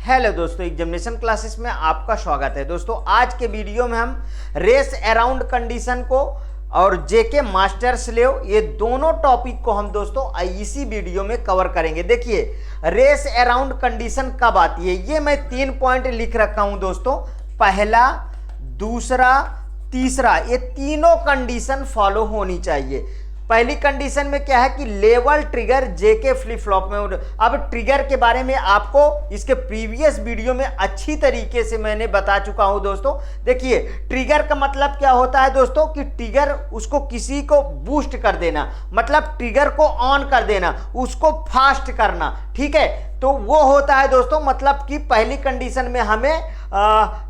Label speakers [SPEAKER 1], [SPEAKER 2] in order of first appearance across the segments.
[SPEAKER 1] Hello दोस्तों, examination classes में आपका स्वागत है। दोस्तों आज के वीडियो में हम रेस अराउंड कंडीशन को और जेके मास्टर स्लेव ये दोनों टॉपिक को हम दोस्तों इसी वीडियो में कवर करेंगे। देखिए रेस अराउंड कंडीशन कब आती है, ये मैं 3 पॉइंट लिख रखा हूं दोस्तों। पहला, दूसरा, तीसरा, ये तीनों कंडीशन फॉलो होनी चाहिए। पहली कंडीशन में क्या है कि level trigger JK flip flop में। अब ट्रिगर के बारे में आपको इसके प्रीवियस वीडियो में अच्छी तरीके से मैंने बता चुका हूं दोस्तों। देखिए ट्रिगर का मतलब क्या होता है दोस्तों कि ट्रिगर उसको किसी को बूस्ट कर देना, मतलब ट्रिगर को ऑन कर देना, उसको फास्ट करना। ठीक है, तो वो होता है दोस्तों, मतलब कि पहली कंडीशन में हमें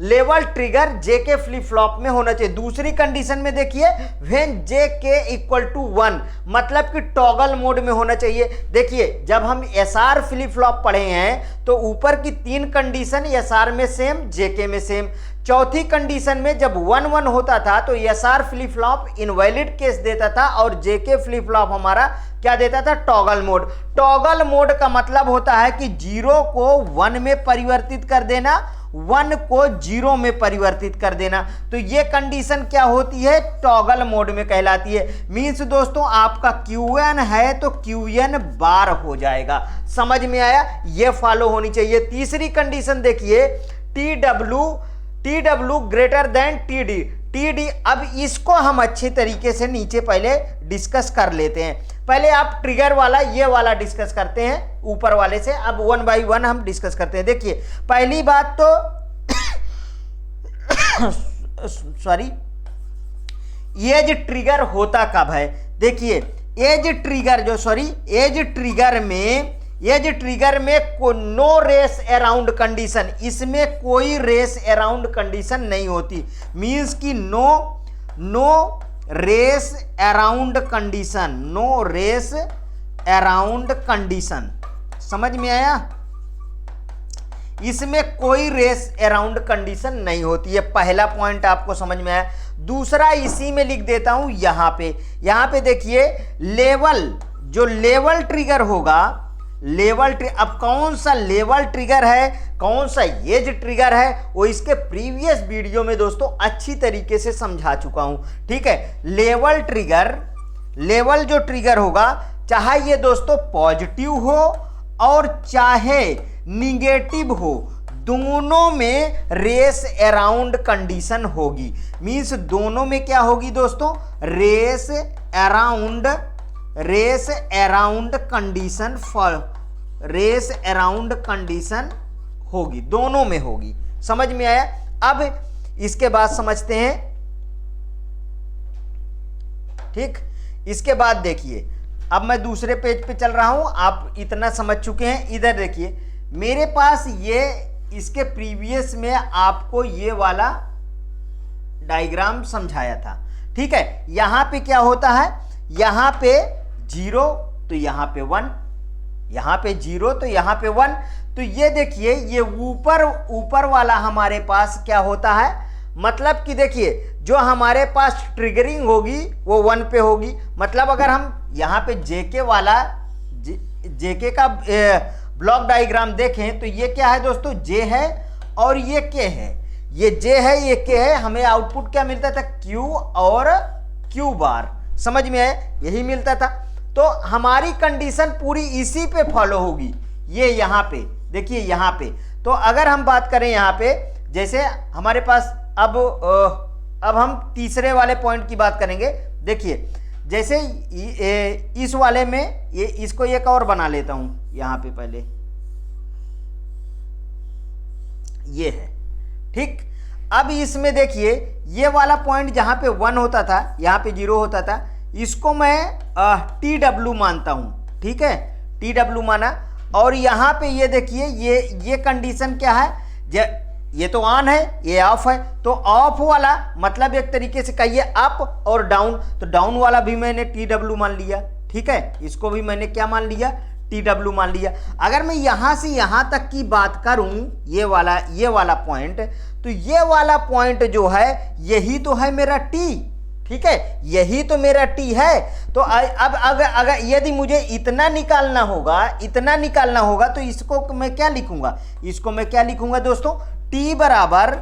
[SPEAKER 1] level trigger JK flip flop में होना चाहिए। दूसरी कंडीशन में देखिए व्हेन जेके इक्वल टू 1, मतलब कि टॉगल मोड में होना चाहिए। देखिए जब हम एसआर फ्लिप फ्लॉप पढ़े हैं तो ऊपर की 3 कंडीशन एसआर में सेम, जेके में सेम। चौथी कंडीशन में जब 1-1 होता था तो SR flip flop invalid case देता था और जेके फ्लिप फ्लॉप हमारा क्या देता था, टॉगल मोड। टॉगल मोड का मतलब होता है कि 0 को 1 में परिवर्तित कर देना, 1 को 0 में परिवर्तित कर देना। तो ये कंडीशन क्या होती है, टॉगल मोड में कहलाती है। मींस दोस्तों आपका Qn है तो Qn बार हो जाएगा। समझ में आया, ये फॉलो होनी चाहिए। तीसरी कंडीशन देखिए TW ग्रेटर देन TD। अब इसको हम अच्छे तरीके से नीचे पहले डिस्कस कर लेते हैं। पहले आप ट्रिगर वाला ये वाला डिस्कस करते हैं ऊपर वाले से, अब 1 बाई 1 हम डिस्कस करते हैं। देखिए पहली बात तो सॉरी, एज ट्रिगर होता कब है। देखिए एज ट्रिगर में नो रेस अराउंड कंडीशन, इसमें कोई रेस अराउंड कंडीशन नहीं होती। मींस कि नो रेस अराउंड कंडीशन, समझ में आया। इसमें कोई रेस अराउंड कंडीशन नहीं होती है। पहला पॉइंट आपको समझ में आया। दूसरा इसी में लिख देता हूं यहां पे देखिए जो लेवल ट्रिगर होगा, अब कौन सा लेवल ट्रिगर है, कौन सा एज ट्रिगर है, वो इसके प्रीवियस वीडियो में दोस्तों अच्छी तरीके से समझा चुका हूं। ठीक है, लेवल जो ट्रिगर होगा, चाहे ये दोस्तों पॉजिटिव हो और चाहे निगेटिव हो, दोनों में रेस अराउंड कंडीशन होगी। मींस दोनों में क्या होगी दोस्तों, रेस अराउंड कंडीशन होगी, दोनों में होगी। समझ में आया। अब इसके बाद समझते हैं। ठीक, इसके बाद देखिए अब मैं दूसरे पेज पे चल रहा हूं, आप इतना समझ चुके हैं। इधर देखिए मेरे पास ये इसके प्रीवियस में आपको ये वाला डायग्राम समझाया था। ठीक है, यहां पे क्या होता है, यहां पे 0 तो यहां पे 1, यहां पे 0 तो यहां पे 1। तो ये देखिए ये ऊपर वाला हमारे पास क्या होता है, मतलब कि देखिए जो हमारे पास ट्रिगरिंग होगी वो 1 पे होगी। मतलब अगर हम यहां पे जेके का ब्लॉक डायग्राम देखें तो ये क्या है दोस्तों, जे है और ये के है। ये जे है, ये के है। हमें आउटपुट क्या मिलता था, क्यू और क्यू बार। समझ में आया, यही मिलता था। तो हमारी कंडीशन पूरी इसी पे फॉलो होगी। ये यहां पे देखिए, यहां पे तो अगर हम बात करें यहां पे, जैसे हमारे पास अब हम तीसरे वाले पॉइंट की बात करेंगे। देखिए जैसे इस वाले में इसको एक और बना लेता हूं यहां पे, पहले ये है। ठीक, अब इसमें देखिए ये वाला पॉइंट जहां पे 1 होता था, यहां पे 0 होता था, इसको मैं TW मानता हूं। ठीक है, TW माना। और यहां पे ये देखिए ये कंडीशन क्या है, ये तो ऑन है, ये ऑफ है। तो ऑफ वाला मतलब एक तरीके से कहिए अप और डाउन, तो डाउन वाला भी मैंने TW मान लिया। ठीक है, इसको भी मैंने क्या मान लिया, TW मान लिया। अगर मैं यहां से यहां तक की बात करूं, ये वाला पॉइंट, तो ये वाला पॉइंट जो है यही तो है मेरा T। ठीक है, यही तो मेरा टी है। तो अब अगर यदि मुझे इतना निकालना होगा तो इसको मैं क्या लिखूंगा, इसको मैं क्या लिखूंगा दोस्तों, टी बराबर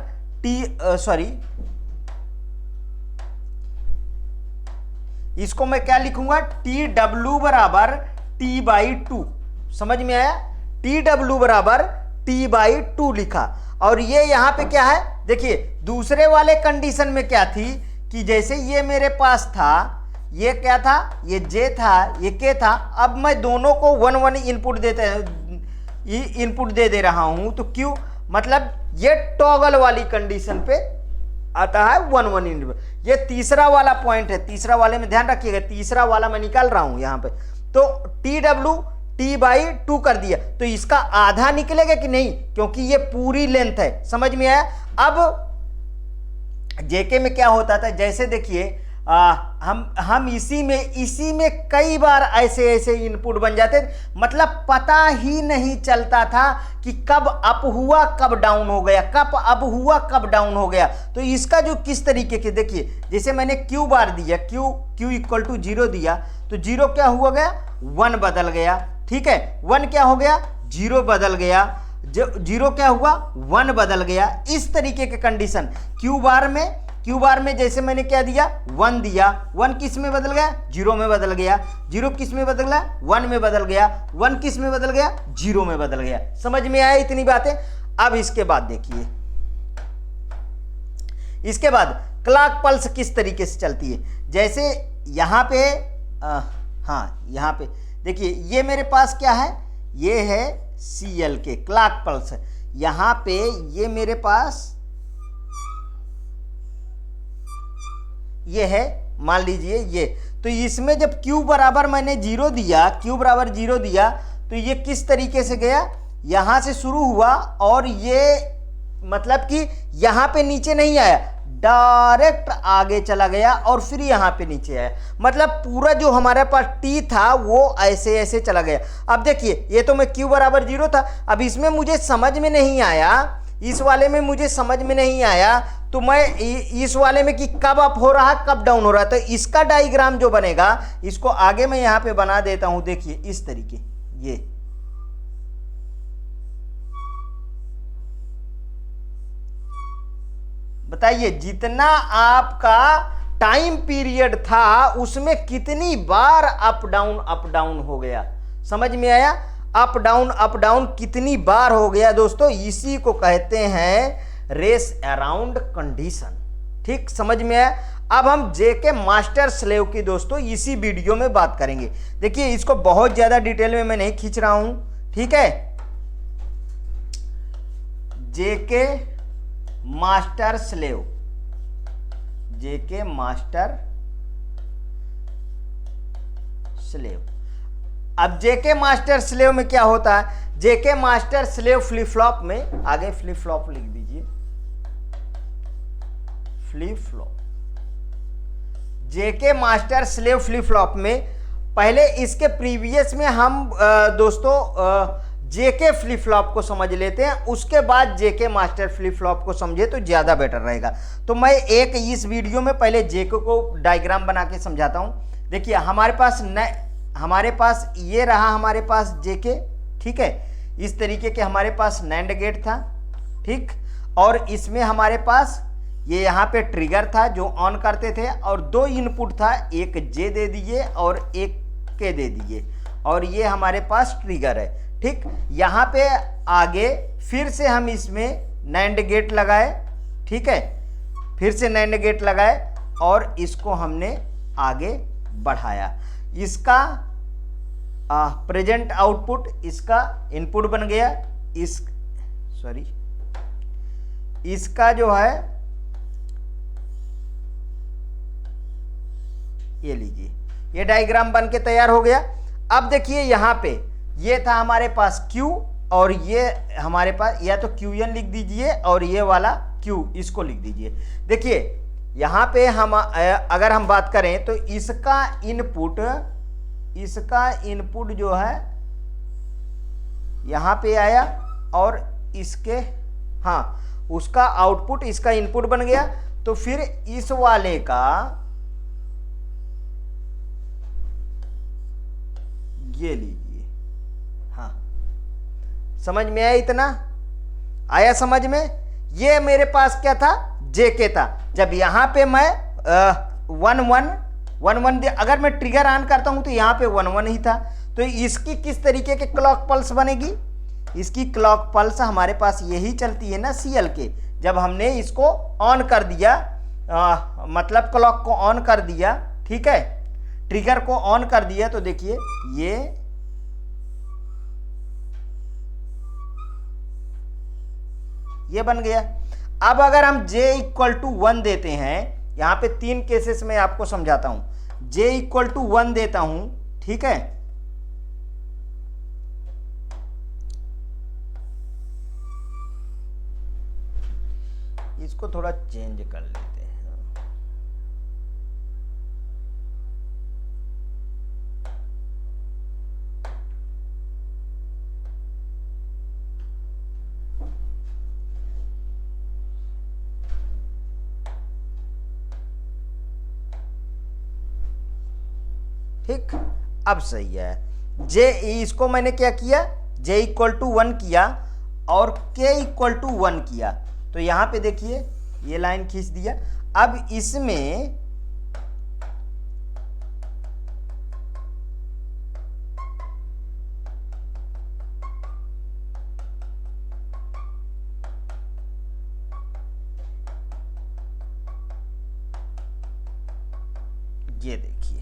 [SPEAKER 1] इसको मैं क्या लिखूंगा, टी डब्ल्यू बराबर टी बाई टू। समझ में आया, टी डब्ल्यू बराबर टी बाई टू लिखा। और ये यहां पे क्या है, देखिए दूसरे वाले कंडीशन में क्या थी कि जैसे ये मेरे पास था, ये क्या था, ये जे था, ये के था। अब मैं दोनों को 1 1 इनपुट दे रहा हूं, तो क्यों, मतलब ये टॉगल वाली कंडीशन पे आता है 1 1 इनपुट। ये तीसरा वाला पॉइंट है, तीसरा वाले में ध्यान रखिएगा, तीसरा वाला मैं निकाल रहा हूं यहां पे। तो T W T by two कर दिया, तो इसका आधा निकलेगा कि नहीं, क्योंकि ये पूरी लेंथ है। समझ में आया। अब जेके में क्या होता था, जैसे देखिए हम इसी में कई बार ऐसे इनपुट बन जाते, मतलब पता ही नहीं चलता था कि कब अप हुआ कब डाउन हो गया, कब अप हुआ कब डाउन हो गया। तो इसका जो किस तरीके के, देखिए जैसे मैंने क्यू बार दिया, क्यू इक्वल टू 0 दिया, तो 0 क्या हुआ गया, 1 बदल गया। ठीक है, 1 क्या हो गया, 0 बदल गया, 0 क्या हुआ, 1 बदल गया। इस तरीके के कंडीशन क्यू बार में जैसे मैंने क्या दिया, 1 दिया, 1 किस में बदल गया, 0 में बदल गया, 0 किस में बदल गया, 1 में बदल गया, 1 किस में बदल गया, 0 में बदल गया। समझ में आया इतनी बातें। अब इसके बाद देखिए, इसके बाद क्लॉक पल्स किस तरीके से चलती है। जैसे यहां पे यहां पे देखिए, ये मेरे पास क्या है, ये है CL के क्लॉक पल्स। यहां पे ये मेरे पास ये है, मान लीजिए ये, तो इसमें जब Q बराबर मैंने 0 दिया, Q बराबर 0 दिया, तो ये किस तरीके से गया, यहां से शुरू हुआ और ये मतलब कि यहां पे नीचे नहीं आया, डायरेक्ट आगे चला गया और फिर यहां पे नीचे आया। मतलब पूरा जो हमारे पास टी था वो ऐसे चला गया। अब देखिए, ये तो मैं Q बराबर 0 था, अब इसमें मुझे समझ में नहीं आया, इस वाले में मुझे समझ में नहीं आया, तो मैं इस वाले में कि कब अप हो रहा कब डाउन हो रहा, तो इसका डायग्राम जो बनेगा, इसको आगे मैं यहां पे बना देता हूं। देखिए इस तरीके, ये बताइए जितना आपका टाइम पीरियड था उसमें कितनी बार अप डाउन हो गया। समझ में आया, अप डाउन कितनी बार हो गया दोस्तों, इसी को कहते हैं रेस अराउंड कंडीशन। ठीक, समझ में आया। अब हम जेके मास्टर स्लेव की दोस्तों इसी वीडियो में बात करेंगे। देखिए इसको बहुत ज्यादा डिटेल में मैं नहीं खींच रहा हूं, ठीक है। जेके मास्टर स्लेव, जेके मास्टर स्लेव। अब जेके मास्टर स्लेव में क्या होता है, जेके मास्टर स्लेव फ्लिप फ्लॉप में, आगे फ्लिप फ्लॉप लिख दीजिए, फ्लिप फ्लॉप, जेके मास्टर स्लेव फ्लिप फ्लॉप में पहले इसके प्रीवियस में हम दोस्तों जेके फ्लिप फ्लॉप को समझ लेते हैं, उसके बाद जेके मास्टर फ्लिप फ्लॉप को समझे तो ज्यादा बेटर रहेगा। तो मैं एक इस वीडियो में पहले जेके को डायग्राम बना के समझाता हूं। देखिए हमारे पास ये रहा, हमारे पास जेके, ठीक है। इस तरीके के हमारे पास नैंड गेट था, ठीक, और इसमें हमारे पास ये यहाँ पे ट्रिगर था जो ऑन करते थे, और 2 इनपुट था, एक जे दे दीजिए और एक के दे दीजिए, और ये हमारे पास ट्रिगर है, ठीक। यहाँ पे आगे फिर से हम इसमें नैंड गेट लगाए, ठीक है, फिर से नैंड गेट लगाए और इसको हमने आगे बढ़ाया। इसका प्रेजेंट आउटपुट इसका इनपुट बन गया, इसका जो है ये लीजिए, ये डायग्राम बन के तैयार हो गया। अब देखिए यहाँ पे ये था हमारे पास Q, और ये हमारे पास या तो QN लिख दीजिए और ये वाला Q इसको लिख दीजिए। देखिए यहाँ पे हम अगर हम बात करें तो इसका इनपुट जो है यहाँ पे आया, और इसके उसका आउटपुट इसका इनपुट बन गया। तो फिर इस वाले का ये लीजिए। हाँ, समझ में आया? इतना आया समझ में? ये मेरे पास क्या था, जेके था। जब यहाँ पे मैं 1 1 अगर मैं ट्रिगर ऑन करता हूं तो यहाँ पे 1 1 ही था। तो इसकी किस तरीके के क्लॉक पल्स बनेगी? इसकी क्लॉक पल्स हमारे पास यही चलती है ना सीएल के। जब हमने इसको ऑन कर दिया, मतलब क्लॉक को ऑन कर दिया, ठीक है, ट्रिगर को ऑन कर दिया, तो देखिए ये बन गया। अब अगर हम j = 1 देते हैं, यहां पे 3 केसेस में आपको समझाता हूं। j = 1 देता हूं, ठीक है, इसको थोड़ा चेंज कर लेते हैं। ठीक, अब सही है। इसको मैंने क्या किया, j = 1 किया और k = 1 किया। तो यहां पे देखिए ये लाइन खींच दिया। अब इसमें ये देखिए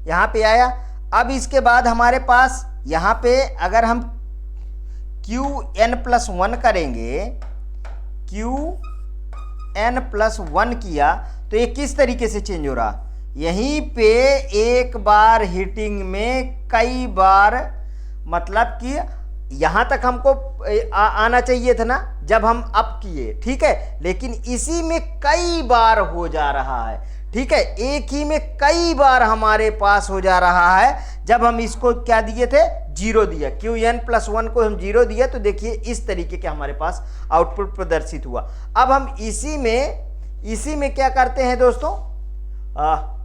[SPEAKER 1] यहां पे आया। अब इसके बाद हमारे पास यहां पे अगर हम Qn+1 करेंगे, Qn+1 किया तो ये किस तरीके से चेंज हो रहा, यहीं पे एक बार हीटिंग में कई बार, मतलब कि यहां तक हमको आना चाहिए था ना जब हम अप किए, ठीक है, लेकिन इसी में कई बार हो जा रहा है, ठीक है, एक ही में कई बार हमारे पास हो जा रहा है। जब हम इसको क्या दिए थे, 0 दिया, Qn+1 को हम 0 दिया, तो देखिए इस तरीके के हमारे पास आउटपुट प्रदर्शित हुआ। अब हम इसी में क्या करते हैं दोस्तों,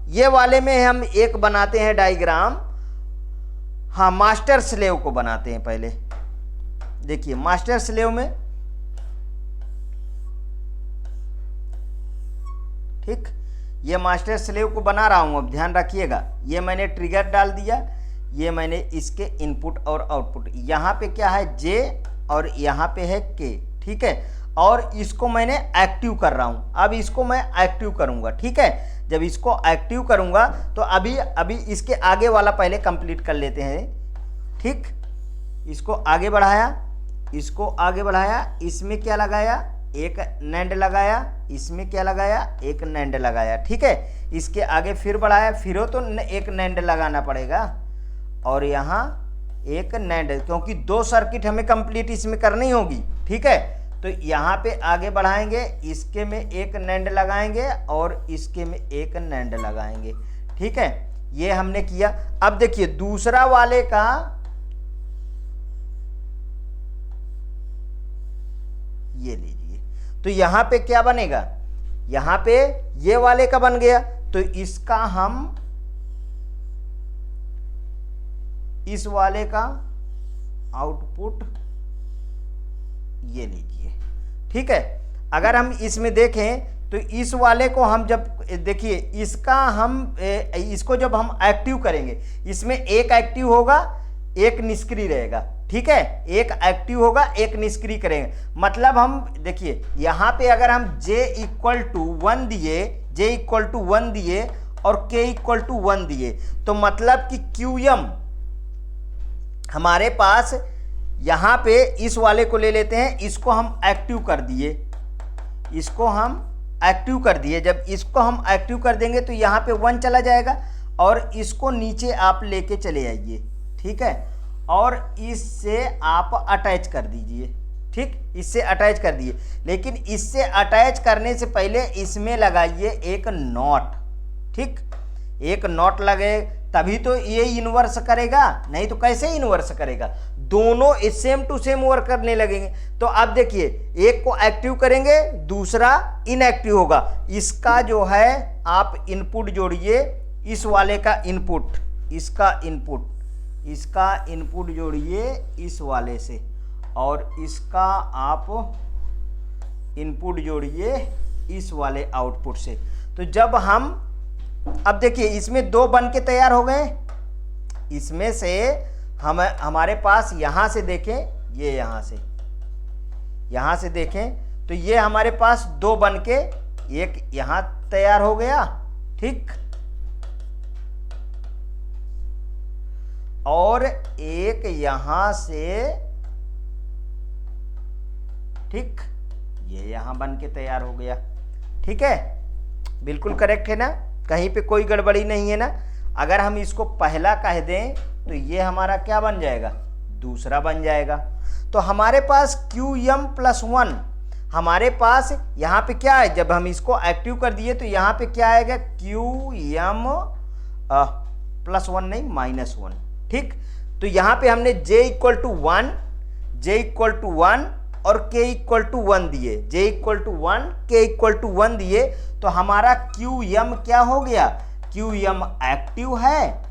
[SPEAKER 1] ये वाले में हम एक बनाते हैं डायग्राम। हाँ, मास्टर स्लेव को बनाते हैं पहले। देखिए मास्टर स्लेव में, ठीक, ये मास्टर स्लेव को बना रहा हूं। अब ध्यान रखिएगा, ये मैंने ट्रिगर डाल दिया, ये मैंने इसके इनपुट और आउटपुट, यहाँ पे क्या है J और यहाँ पे है K, ठीक है, और इसको मैंने एक्टिव कर रहा हूँ। अब इसको मैं एक्टिव करूँगा, ठीक है, जब इसको एक्टिव करूँगा तो अभी इसके आगे वाला पहले कंप्लीट कर लेते हैं, ठीक, इसको आगे बढ़ाया, इसमें क्या लगाया, एक नैंड लगाया, इसमें क्या लगाया, एक नैंड लगाया, ठीक है, इसके आगे फिर बढ़ाया, फिर तो एक नैंड लगाना पड़ेगा और यहाँ एक नैंड, क्योंकि 2 सर्किट हमें कंप्लीट इसमें करनी होगी, ठीक है, तो यहाँ पे आगे बढ़ाएंगे, इसके में एक नैंड लगाएंगे और इसके में एक नैंड लगाएंगे, ठीक है, ये हमने किया। अब देखिए दूसरा वाले का, ये लीजिए, तो यहाँ पे क्या बनेगा, यहाँ पे ये वाले का बन गया, तो इसका हम इस वाले का आउटपुट ये लीजिए, ठीक है। अगर हम इसमें देखें तो इस वाले को हम जब देखिए इसको जब हम एक्टिव करेंगे, इसमें एक एक्टिव होगा, एक निष्क्रिय रहेगा, ठीक है, एक एक्टिव होगा, एक निष्क्रिय करेंगे। मतलब हम देखिए यहाँ पे अगर हम J = 1 दिए और K = 1 दिए, तो मतलब कि QM हमारे पास यहाँ पे इस वाले को ले लेते हैं, इसको हम एक्टिव कर दिए, जब इसको हम एक्टिव कर देंगे तो यहाँ पे 1 चला जाएगा और इसको नीचे आप लेके चले आइए, ठीक है, और इससे आप अटैच कर दीजिए, ठीक, इससे अटैच कर दिए, लेकिन इससे अटैच करने से पहले इसमें लगाइए एक नॉट, ठीक, एक नॉट लगे तभी तो ये इन्वर्स करेगा, नहीं तो कैसे इन्वर्स करेगा, दोनों सेम टू सेम वर्क करने लगेंगे। तो अब देखिए एक को एक्टिव करेंगे, दूसरा इनएक्टिव होगा, इसका जो है आप इनपुट जोड़िए, इस वाले का इनपुट, इसका इनपुट, इसका इनपुट जोड़िए इस वाले से और इसका आप इनपुट जोड़िए इस वाले आउटपुट से। तो जब हम अब देखिए इसमें 2 बन के तैयार हो गए। इसमें से हमारे पास यहाँ से देखें, ये यहाँ से देखें तो ये हमारे पास 2 बन के एक यहाँ तैयार हो गया, ठीक, और एक यहाँ से, ठीक, ये यहाँ बन के तैयार हो गया। ठीक है, बिल्कुल करेक्ट है ना, कहीं पे कोई गड़बड़ी नहीं है ना। अगर हम इसको पहला कह दें तो ये हमारा क्या बन जाएगा, दूसरा बन जाएगा। तो हमारे पास QM+1, हमारे पास यहाँ पे क्या है, जब हम इसको एक्टिव कर दिए तो यहाँ पे क्या आएगा, QM+1 नहीं -1, ठीक। तो यहाँ पे हमने J=1 और K=1 दिए, J=1 K=1 दिए, तो हमारा QM क्या हो गया, QM एक्टिव है,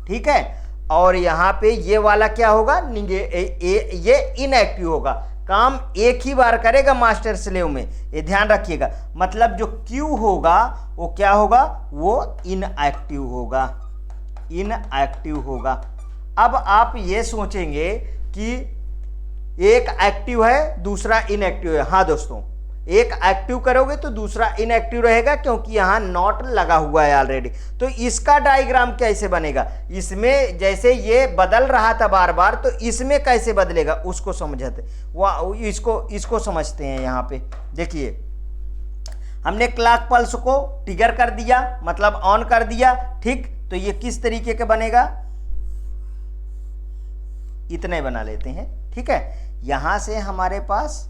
[SPEAKER 1] ठीक है। और यहाँ पे ये वाला क्या होगा, ये इनएक्टिव होगा। काम एक ही बार करेगा मास्टर स्लेव में, ये ध्यान रखिएगा। मतलब जो Q होगा वो क्या होगा, वो इनएक्टिव होगा। अब आप ये सोचेंगे कि एक एक्टिव है दूसरा इनएक्टिव है। हाँ दोस्तों, एक एक्टिव करोगे तो दूसरा इनएक्टिव रहेगा, क्योंकि यहाँ नॉट लगा हुआ है ऑलरेडी। तो इसका डायग्राम कैसे बनेगा, इसमें जैसे ये बदल रहा था बार बार, तो इसमें कैसे बदलेगा उसको समझते, इसको समझते हैं। यहाँ पे देखिए, हमने क्लॉक पल्स को ट्रिगर कर दिया, मतलब ऑन कर दिया, ठीक। तो ये किस तरीके का बनेगा, इतने बना लेते हैं, ठीक है। यहां से हमारे पास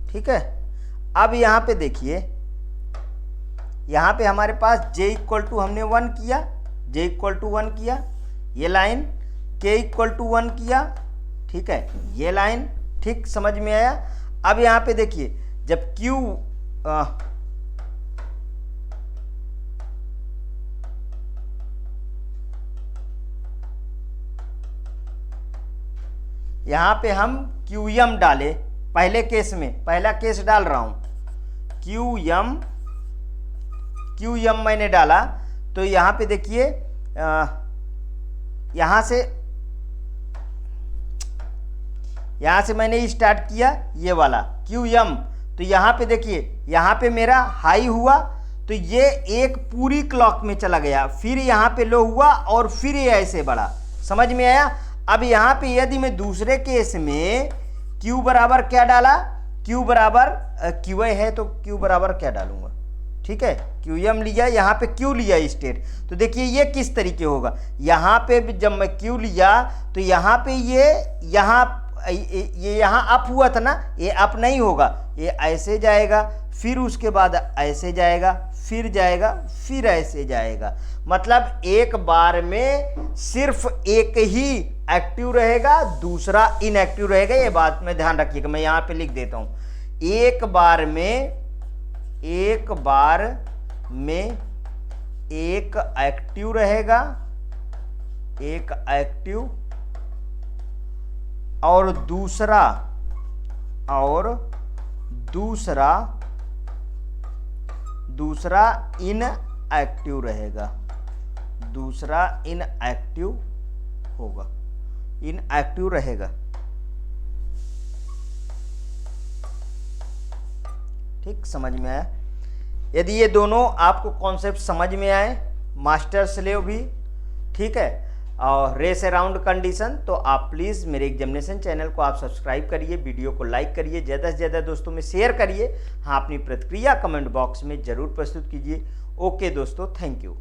[SPEAKER 1] ठीक है। अब यहां पे देखिए, यहां पे हमारे पास J=1 हमने 1 किया, J=1 किया, ये लाइन K=1 किया, ठीक है, ये लाइन, ठीक, समझ में आया। अब यहां पे देखिए, जब Q यहाँ पे हम QM डाले, पहले केस में, पहला केस डाल रहा हूँ, QM मैंने डाला। तो यहाँ पे देखिए, यहाँ से मैंने स्टार्ट किया ये वाला QM। तो यहाँ पे देखिए, यहाँ पे मेरा हाई हुआ, तो ये एक पूरी क्लॉक में चला गया, फिर यहाँ पे लो हुआ और फिर ये ऐसे बढ़ा, समझ में आया। अब यहाँ पे यदि मैं दूसरे केस में Q बराबर क्या डाला, Q बराबर QA है तो Q बराबर क्या डालूंगा, ठीक है, QM लिया, यहाँ पे Q लिया स्टेट। तो देखिए ये किस तरीके होगा, यहाँ पे जब मैं Q लिया तो यहाँ पे ये यहाँ अप हुआ था ना, ये अप नहीं होगा, ये ऐसे जाएगा, फिर उसके बाद ऐसे जाएगा, फिर जाएगा, फिर ऐसे जाएगा। मतलब एक बार में सिर्फ एक ही एक्टिव रहेगा, दूसरा इनएक्टिव रहेगा। ये बात में ध्यान रखिएगा, मैं यहाँ पे लिख देता हूँ। एक बार में एक एक्टिव रहेगा, एक एक्टिव, और दूसरा इनएक्टिव रहेगा, दूसरा इनएक्टिव होगा, इनएक्टिव रहेगा, ठीक, समझ में आया। यदि ये दोनों आपको कॉन्सेप्ट समझ में आए, मास्टर स्लेव भी, ठीक है, और रेस अराउंड कंडीशन, तो आप प्लीज़ मेरे एग्जामिनेशन चैनल को आप सब्सक्राइब करिए, वीडियो को लाइक करिए, ज़्यादा से ज़्यादा दोस्तों में शेयर करिए। हाँ, अपनी प्रतिक्रिया कमेंट बॉक्स में ज़रूर प्रस्तुत कीजिए। ओके दोस्तों, थैंक यू।